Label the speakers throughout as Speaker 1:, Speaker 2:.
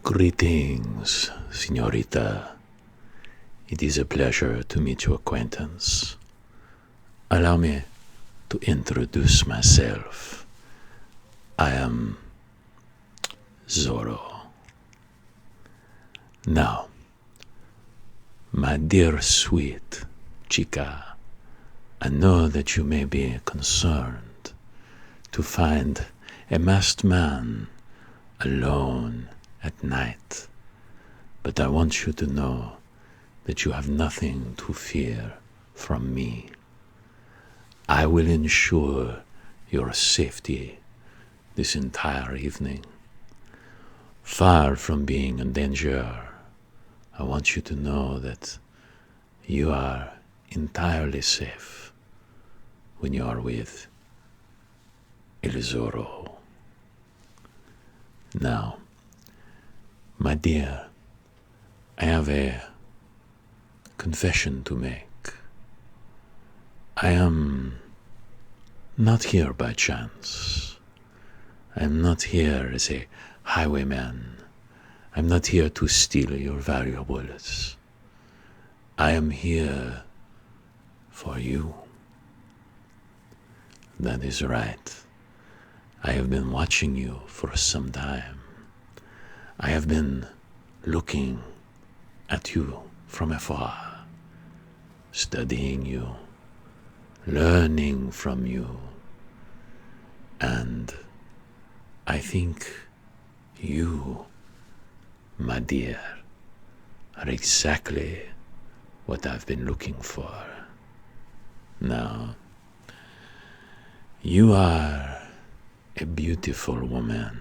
Speaker 1: Greetings, senorita. It is a pleasure to meet your acquaintance. Allow me to introduce myself. I am Zorro. Now, my dear sweet chica, I know that you may be concerned to find a masked man alone at night, but I want you to know that you have nothing to fear from me. I will ensure your safety this entire evening. Far from being in danger, I want you to know that you are entirely safe when you are with El Zorro. Now, my dear, I have a confession to make. I am not here by chance. I am not here as a highwayman. I'm not here to steal your valuables. I am here for you. That is right. I have been watching you for some time. I have been looking at you from afar, studying you, learning from you, and I think you, my dear, are exactly what I've been looking for. Now, you are a beautiful woman.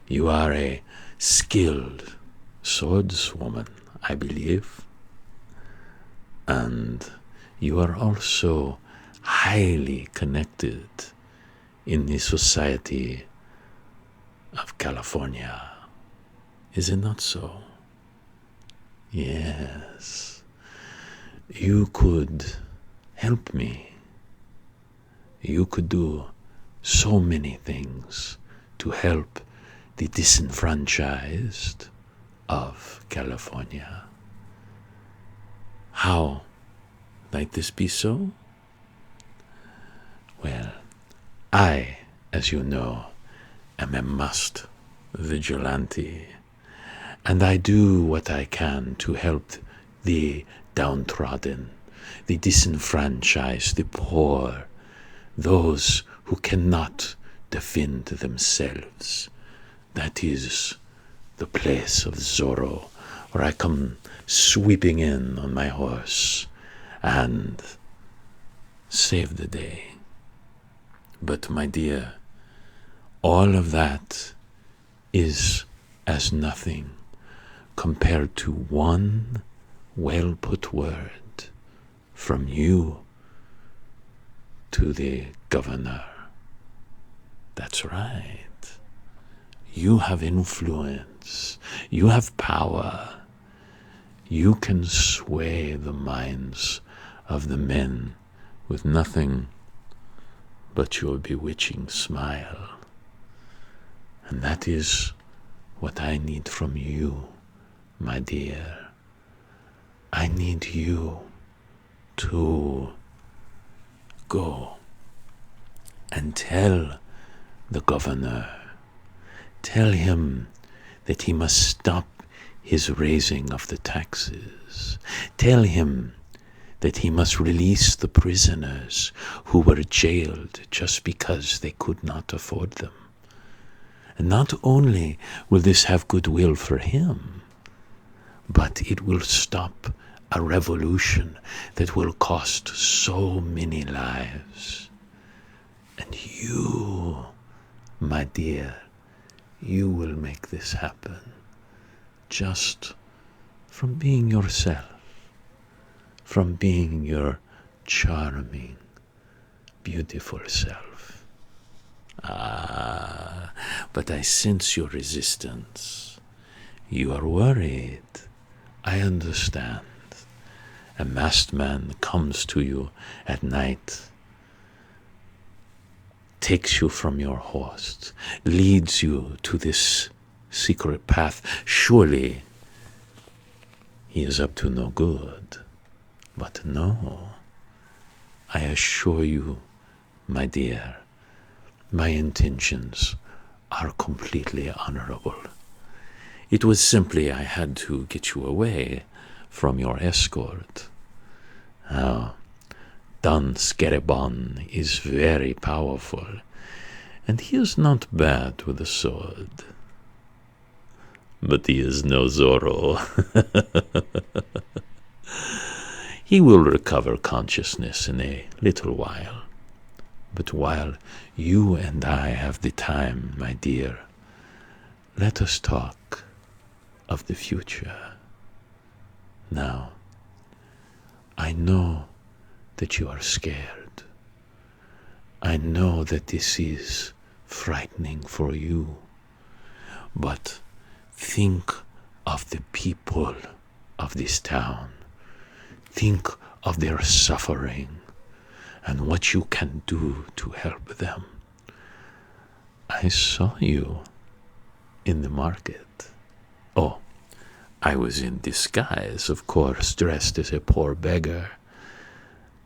Speaker 1: You are a skilled swordswoman, I believe. And you are also highly connected in the society of California. Is it not so? Yes. You could help me. You could do so many things to help the disenfranchised of California. How might this be so? Well, I, as you know, am a masked vigilante, and I do what I can to help the downtrodden, the disenfranchised, the poor, those who cannot defend themselves. That is the place of Zorro, where I come sweeping in on my horse and save the day. But my dear, all of that is as nothing compared to one well-put word from you to the governor. That's right. You have influence. You have power. You can sway the minds of the men with nothing but your bewitching smile. And that is what I need from you, my dear. I need you to go and tell the governor, tell him that he must stop his raising of the taxes. Tell him that he must release the prisoners who were jailed just because they could not afford them. And not only will this have goodwill for him, but it will stop a revolution that will cost so many lives. And you, my dear, you will make this happen just from being yourself, from being your charming, beautiful self. But I sense your resistance. You are worried. I understand. A masked man comes to you at night, takes you from your horse, leads you to this secret path. Surely he is up to no good. But no, I assure you, my dear, my intentions are completely honorable. It was simply I had to get you away from your escort. Now, Don Scarabon is very powerful, and he is not bad with a sword. But he is no Zorro. He will recover consciousness in a little while. But while you and I have the time, my dear, let us talk of the future. Now, I know that you are scared. I know that this is frightening for you. But think of the people of this town. Think of their suffering and what you can do to help them. I saw you in the market. Oh, I was in disguise, of course, dressed as a poor beggar.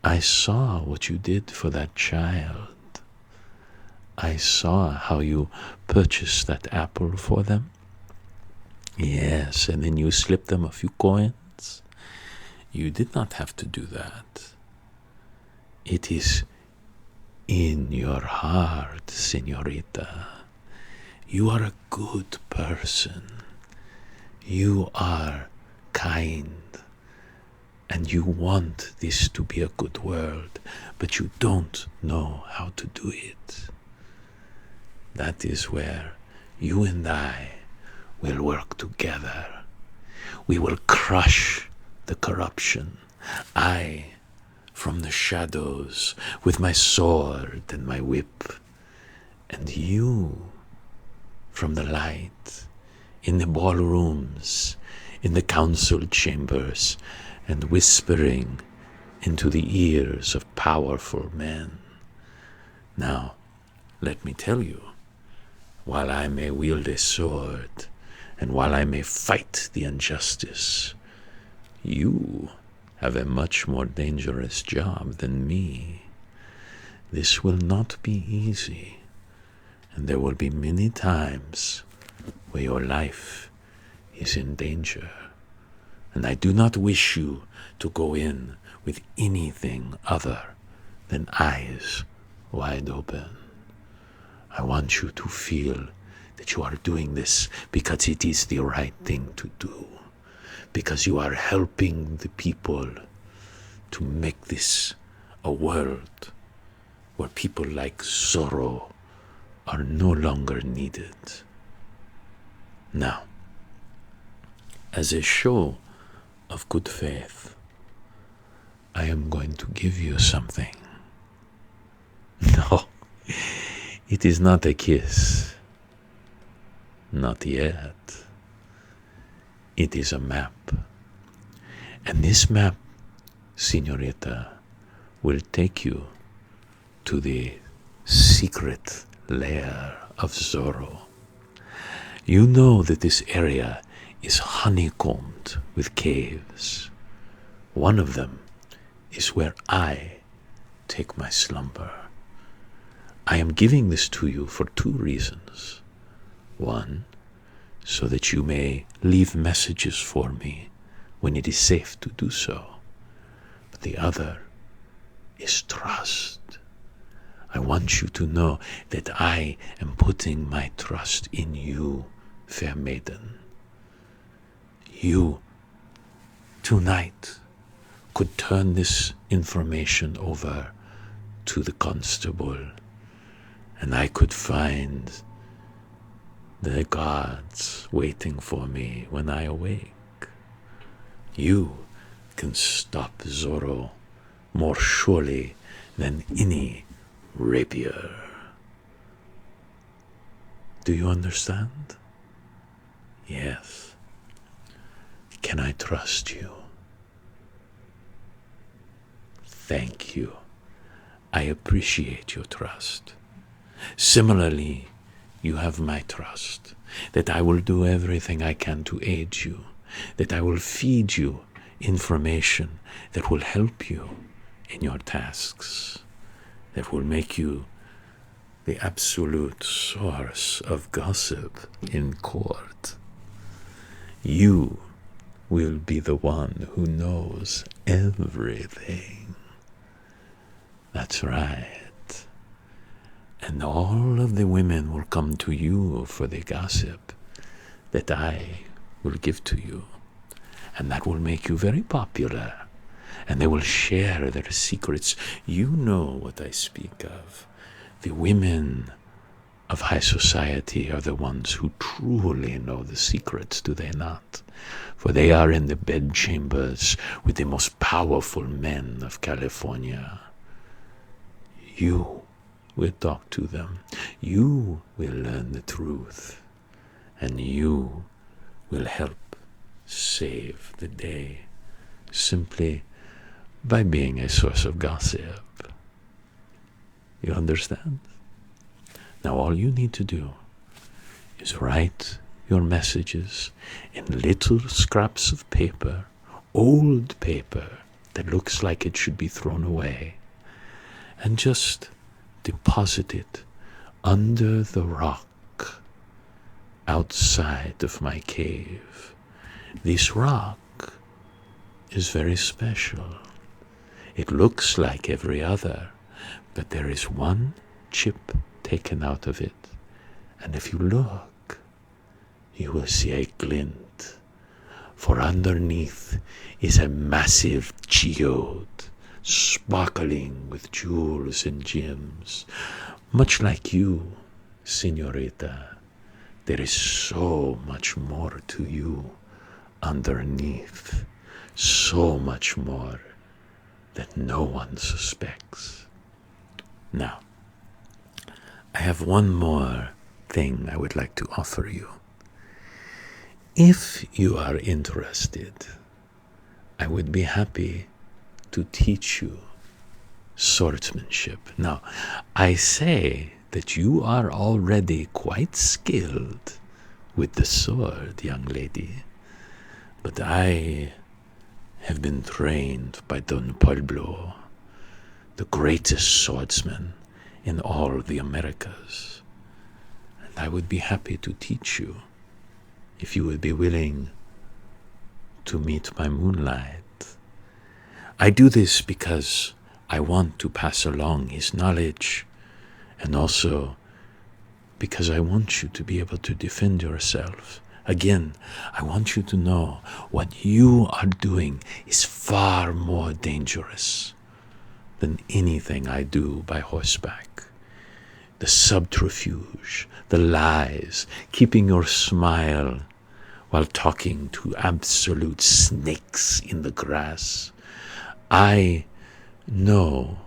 Speaker 1: I saw what you did for that child. I saw how you purchased that apple for them. Yes, and then you slipped them a few coins. You did not have to do that. It is in your heart, senorita. You are a good person. You are kind. And you want this to be a good world, but you don't know how to do it. That is where you and I will work together. We will crush the corruption. I, from the shadows, with my sword and my whip, and you, from the light, in the ballrooms, in the council chambers, and whispering into the ears of powerful men. Now, let me tell you, while I may wield a sword, and while I may fight the injustice, you have a much more dangerous job than me. This will not be easy, and there will be many times where your life is in danger. And I do not wish you to go in with anything other than eyes wide open. I want you to feel that you are doing this because it is the right thing to do, because you are helping the people to make this a world where people like Zorro are no longer needed. Now, as a show of good faith, I am going to give you something. No, it is not a kiss. Not yet. It is a map. And this map, senorita, will take you to the secret lair of Zorro. You know that this area is honeycombed with caves. One of them is where I take my slumber. I am giving this to you for two reasons. One, so that you may leave messages for me when it is safe to do so. But the other is trust. I want you to know that I am putting my trust in you, fair maiden. You, tonight, could turn this information over to the constable, and I could find the guards waiting for me when I awake. You can stop Zorro more surely than any rapier. Do you understand? Yes. Can I trust you? Thank you. I appreciate your trust. Similarly, you have my trust. that I will do everything I can to aid you, that I will feed you information that will help you in your tasks, that will make you the absolute source of gossip in court. You will be the one who knows everything. That's right. And all of the women will come to you for the gossip that I will give to you. And that will make you very popular. And they will share their secrets. You know what I speak of. The women of high society are the ones who truly know the secrets, do they not? For they are in the bedchambers with the most powerful men of California. You will talk to them. You will learn the truth. And you will help save the day simply by being a source of gossip. You understand? Now all you need to do is write your messages in little scraps of paper, old paper that looks like it should be thrown away, and just deposit it under the rock outside of my cave. This rock is very special. It looks like every other, but there is one chip taken out of it, and if you look, you will see a glint, for underneath is a massive geode, sparkling with jewels and gems, much like you, senorita. There is so much more to you underneath, so much more that no one suspects. Now, I have one more thing I would like to offer you. If you are interested, I would be happy to teach you swordsmanship. Now, I say that you are already quite skilled with the sword, young lady, but I have been trained by Don Pueblo, the greatest swordsman in all the Americas, and I would be happy to teach you if you would be willing to meet my moonlight. I do this because I want to pass along his knowledge, and also because I want you to be able to defend yourself. Again, I want you to know what you are doing is far more dangerous than anything I do by horseback. The subterfuge, the lies, keeping your smile while talking to absolute snakes in the grass. I know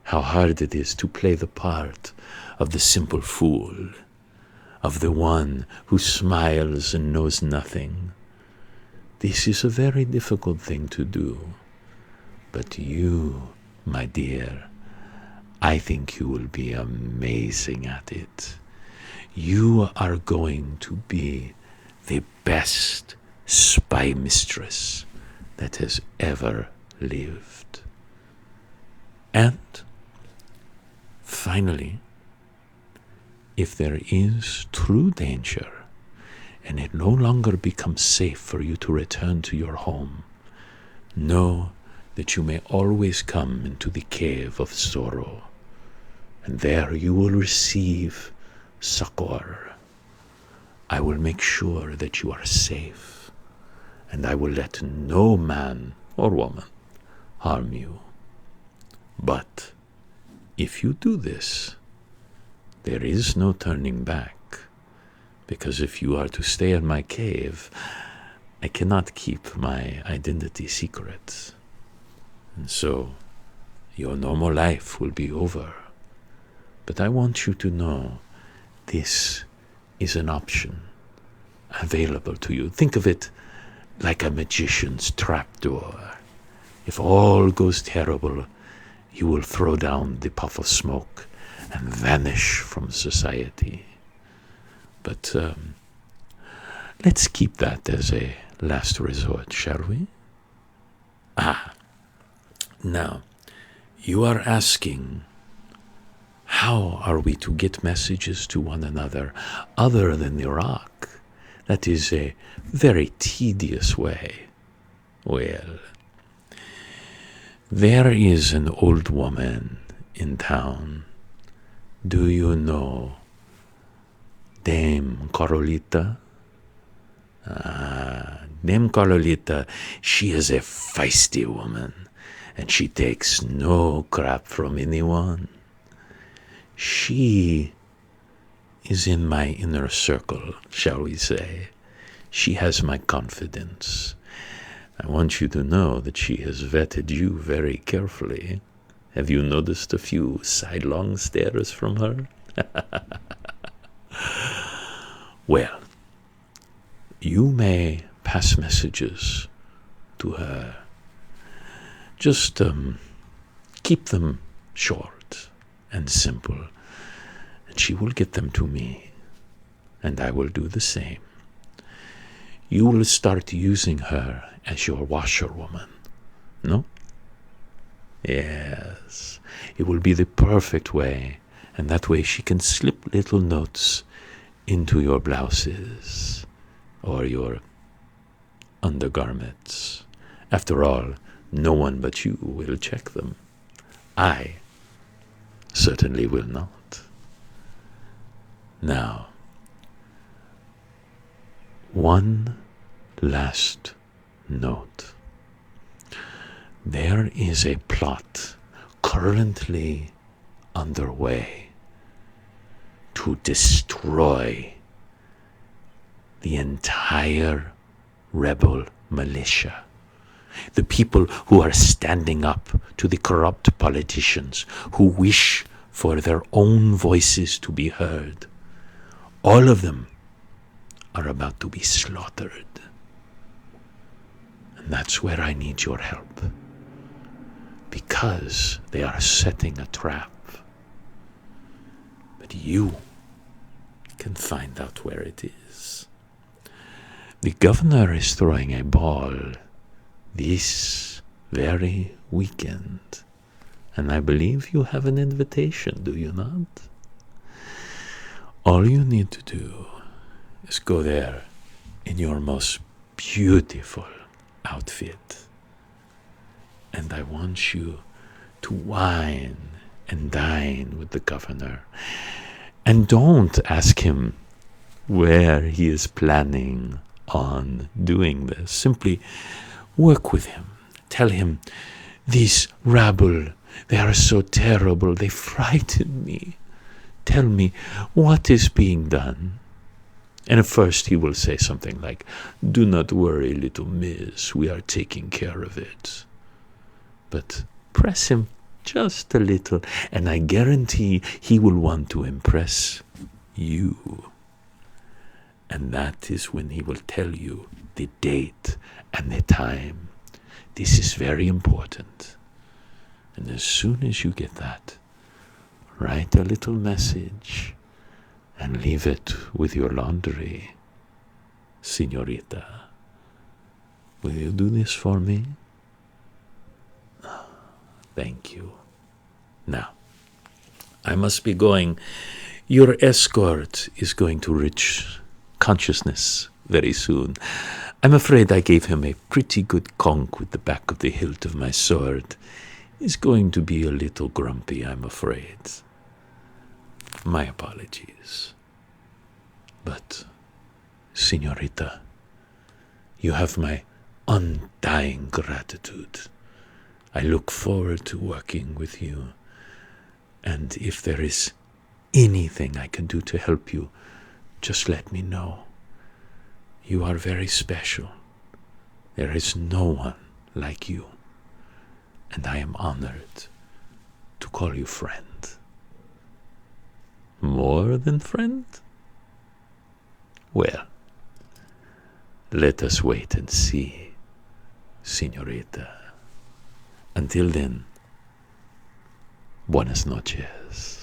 Speaker 1: how hard it is to play the part of the simple fool, of the one who smiles and knows nothing. This is a very difficult thing to do, but you, my dear, I think you will be amazing at it. You are going to be the best spy mistress that has ever lived. And finally, if there is true danger and it no longer becomes safe for you to return to your home, know that you may always come into the cave of Zorro, and there you will receive succor. I will make sure that you are safe, and I will let no man or woman harm you. But if you do this, there is no turning back, because if you are to stay in my cave, I cannot keep my identity secret. And so your normal life will be over. But I want you to know this is an option available to you. Think of it like a magician's trapdoor. If all goes terrible, you will throw down the puff of smoke and vanish from society. But let's keep that as a last resort, shall we? Now, you are asking, how are we to get messages to one another other than the rock? That is a very tedious way. Well, there is an old woman in town. Do you know Dame Carolita? Dame Carolita, she is a feisty woman, and she takes no crap from anyone. She is in my inner circle, shall we say. She has my confidence. I want you to know that she has vetted you very carefully. Have you noticed a few sidelong stares from her? Well, you may pass messages to her. Just keep them short and simple, and she will get them to me, and I will do the same. You will start using her as your washerwoman, no? Yes, it will be the perfect way, and that way she can slip little notes into your blouses or your undergarments. After all, no one but you will check them. I certainly will not. Now, one last note. There is a plot currently underway to destroy the entire rebel militia. The people who are standing up to the corrupt politicians who wish for their own voices to be heard. All of them are about to be slaughtered. And that's where I need your help. Because they are setting a trap. But you can find out where it is. The governor is throwing a ball this very weekend. And I believe you have an invitation, do you not? All you need to do is go there in your most beautiful outfit. And I want you to wine and dine with the governor. And don't ask him where he is planning on doing this. Simply work with him. Tell him, these rabble, they are so terrible, they frighten me. Tell me, what is being done? And at first he will say something like, do not worry, little miss, we are taking care of it. But press him just a little, and I guarantee he will want to impress you. And that is when he will tell you the date and the time. This is very important. And as soon as you get that, write a little message and leave it with your laundry. Senorita, will you do this for me? Thank you. Now, I must be going. Your escort is going to reach consciousness very soon. I'm afraid I gave him a pretty good conk with the back of the hilt of my sword. He's going to be a little grumpy, I'm afraid. My apologies. But, Senorita, you have my undying gratitude. I look forward to working with you. And if there is anything I can do to help you, just let me know. You are very special. There is no one like you. And I am honored to call you friend. More than friend? Well, let us wait and see, Senorita. Until then, buenas noches.